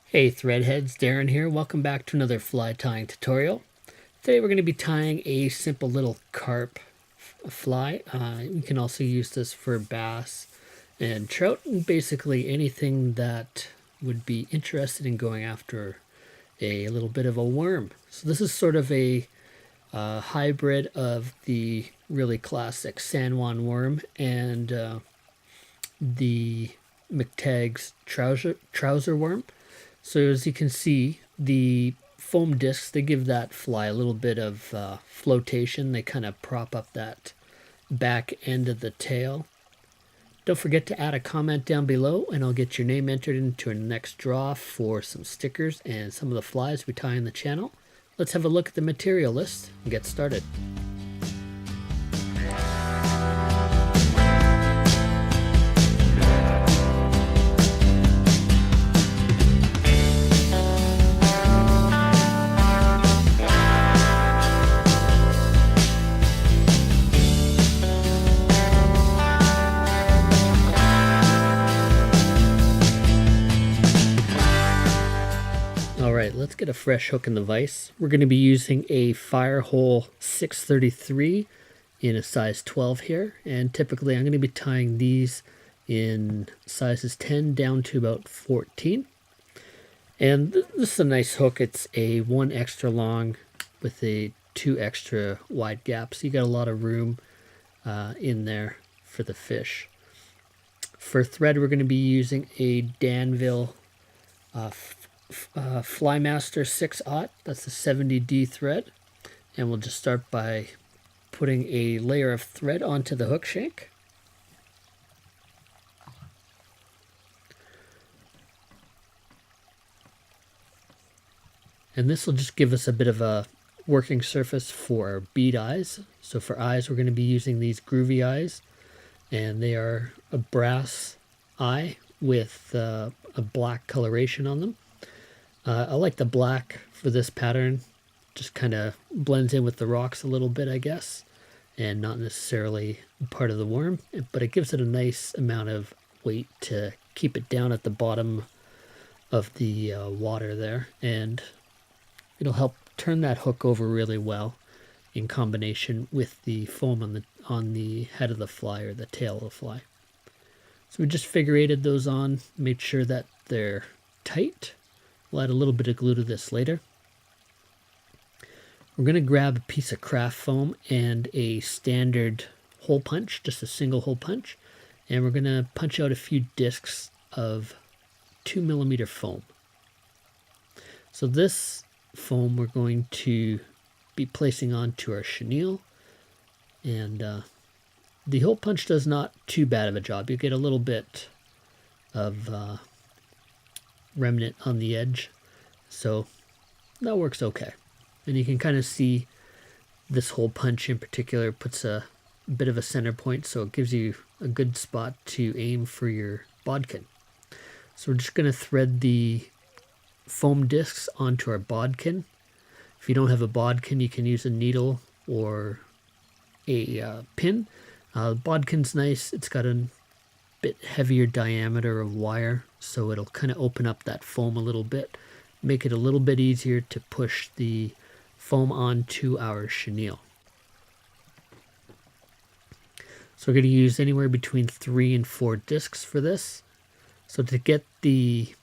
Hey Threadheads, Darren here. Welcome back to another fly tying tutorial. Today we're going to be tying a simple little carp fly. You can also use this for bass and trout, and basically anything that would be interested in going after a little bit of a worm. So this is sort of a hybrid of the really classic San Juan Worm and the McTage's Trouser worm. So as you can see, the foam discs, they give that fly a little bit of flotation. They kind of prop up that back end of the tail. Don't forget to add a comment down below and I'll get your name entered into a next draw for some stickers and some of the flies we tie in the channel. Let's have a look at the material list and get started. Alright, let's get a fresh hook in the vise. We're going to be using a Firehole 633 in a size 12 here, and typically I'm going to be tying these in sizes 10 down to about 14. And this is a nice hook. It's a 1 extra long with a 2 extra wide gaps. So you got a lot of room in there for the fish. For thread, we're going to be using a Danville Flymaster 6/0. That's a 70D thread, and we'll just start by putting a layer of thread onto the hook shank. And this will just give us a bit of a working surface for our bead eyes. So for eyes, we're going to be using these groovy eyes, and they are a brass eye with a black coloration on them. I like the black for this pattern. Just kind of blends in with the rocks a little bit, I guess, and not necessarily part of the worm, but it gives it a nice amount of weight to keep it down at the bottom of the water there, and it'll help turn that hook over really well in combination with the foam on the head of the fly or the tail of the fly. So we just figure eighted those on, made sure that they're tight. We'll add a little bit of glue to this later. We're going to grab a piece of craft foam and a standard hole punch, just a single hole punch, and we're going to punch out a few discs of 2mm foam. So this foam we're going to be placing onto our chenille, and the hole punch does not too bad of a job. You get a little bit of remnant on the edge, so that works okay. And you can kind of see this hole punch in particular puts a bit of a center point, so it gives you a good spot to aim for your bodkin. So we're just going to thread the foam discs onto our bodkin. If you don't have a bodkin, you can use a needle or a pin. Bodkin's nice. It's got a bit heavier diameter of wire, so it'll kind of open up that foam a little bit, make it a little bit easier to push the foam onto our chenille. So we're going to use anywhere between 3 and 4 discs for this. So to get the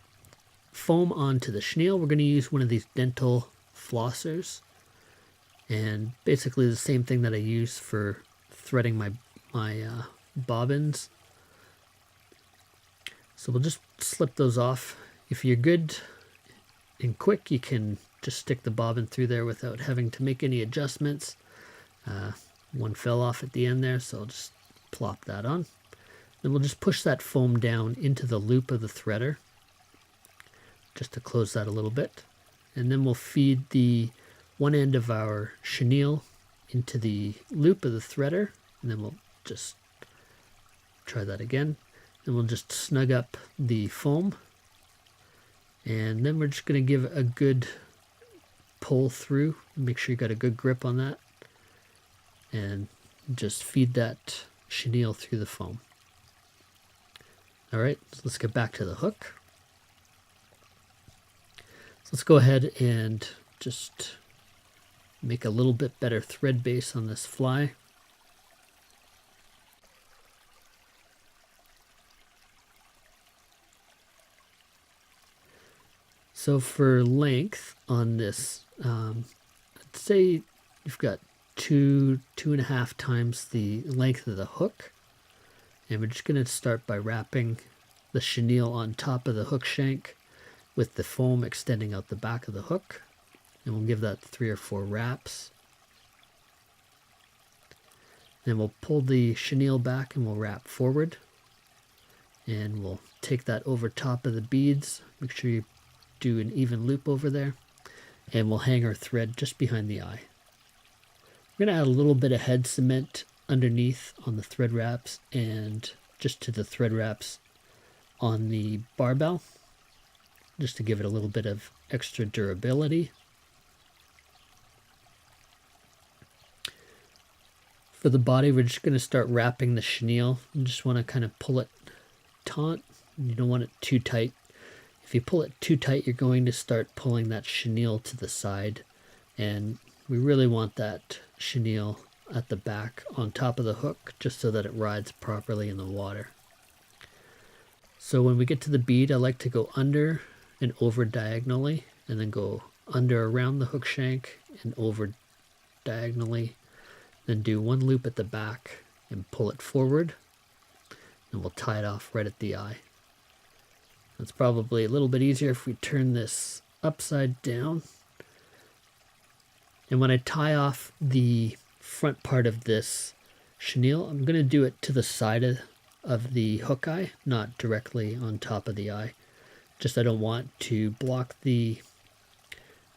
foam onto the chenille, we're going to use one of these dental flossers, and basically the same thing that I use for threading my bobbins. So we'll just slip those off. If you're good and quick, you can just stick the bobbin through there without having to make any adjustments. One fell off at the end there, so I'll just plop that on. Then we'll just push that foam down into the loop of the threader, just to close that a little bit. And then we'll feed the one end of our chenille into the loop of the threader, and then we'll just try that again. And we'll just snug up the foam, and then we're just going to give a good pull through. Make sure you got a good grip on that, and just feed that chenille through the foam. Alright, so let's get back to the hook. let's go ahead and just make a little bit better thread base on this fly. So for length on this, I'd say you've got two and a half times the length of the hook. And we're just going to start by wrapping the chenille on top of the hook shank with the foam extending out the back of the hook. And we'll give that 3 or 4 wraps. Then we'll pull the chenille back and we'll wrap forward. And we'll take that over top of the beads. Make sure you do an even loop over there. And we'll hang our thread just behind the eye. We're going to add a little bit of head cement underneath on the thread wraps and just to the thread wraps on the barbell, just to give it a little bit of extra durability. For the body, we're just going to start wrapping the chenille. You just want to kind of pull it taut. You don't want it too tight. If you pull it too tight, you're going to start pulling that chenille to the side, and we really want that chenille at the back on top of the hook just so that it rides properly in the water. So when we get to the bead, I like to go under and over diagonally, and then go under around the hook shank and over diagonally, then do one loop at the back and pull it forward, and we'll tie it off right at the eye. It's probably a little bit easier if we turn this upside down. And when I tie off the front part of this chenille, I'm going to do it to the side of the hook eye, not directly on top of the eye. Just I don't want to block the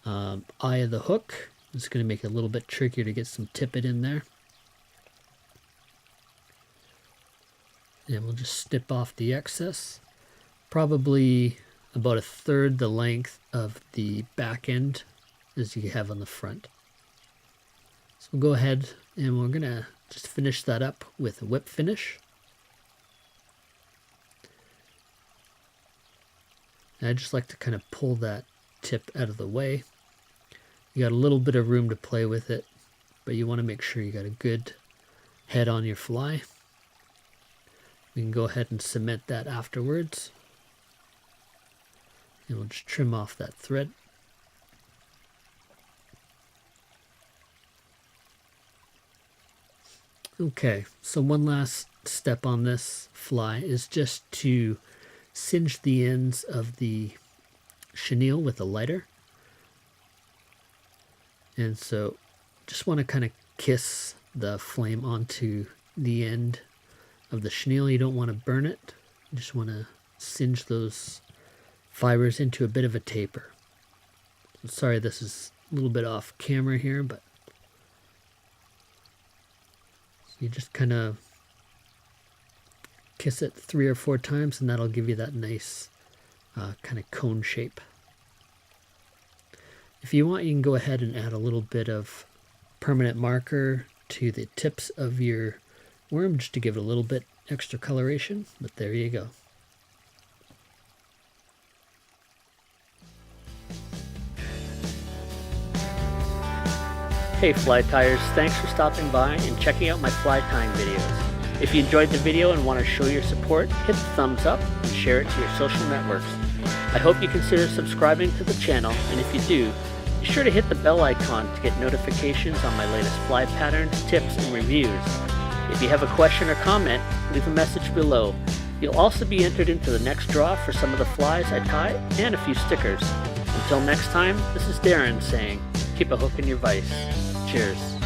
eye of the hook. It's going to make it a little bit trickier to get some tippet in there. And we'll just snip off the excess. Probably about 1/3 the length of the back end as you have on the front. So we'll go ahead and we're going to just finish that up with a whip finish. And I just like to kind of pull that tip out of the way. You got a little bit of room to play with it, but you want to make sure you got a good head on your fly. We can go ahead and cement that afterwards. And we'll just trim off that thread. Okay, so one last step on this fly is just to singe the ends of the chenille with a lighter. And so just want to kind of kiss the flame onto the end of the chenille. You don't want to burn it. You just want to singe those fibers into a bit of a taper. I'm sorry this is a little bit off camera here, but you just kind of kiss it 3 or 4 times and that'll give you that nice kind of cone shape. If you want, you can go ahead and add a little bit of permanent marker to the tips of your worm just to give it a little bit extra coloration, but there you go. Hey fly tiers, thanks for stopping by and checking out my fly tying videos. If you enjoyed the video and want to show your support, hit the thumbs up and share it to your social networks. I hope you consider subscribing to the channel, and if you do, be sure to hit the bell icon to get notifications on my latest fly patterns, tips, and reviews. If you have a question or comment, leave a message below. You'll also be entered into the next draw for some of the flies I tie and a few stickers. Until next time, this is Darren saying, keep a hook in your vise. Cheers.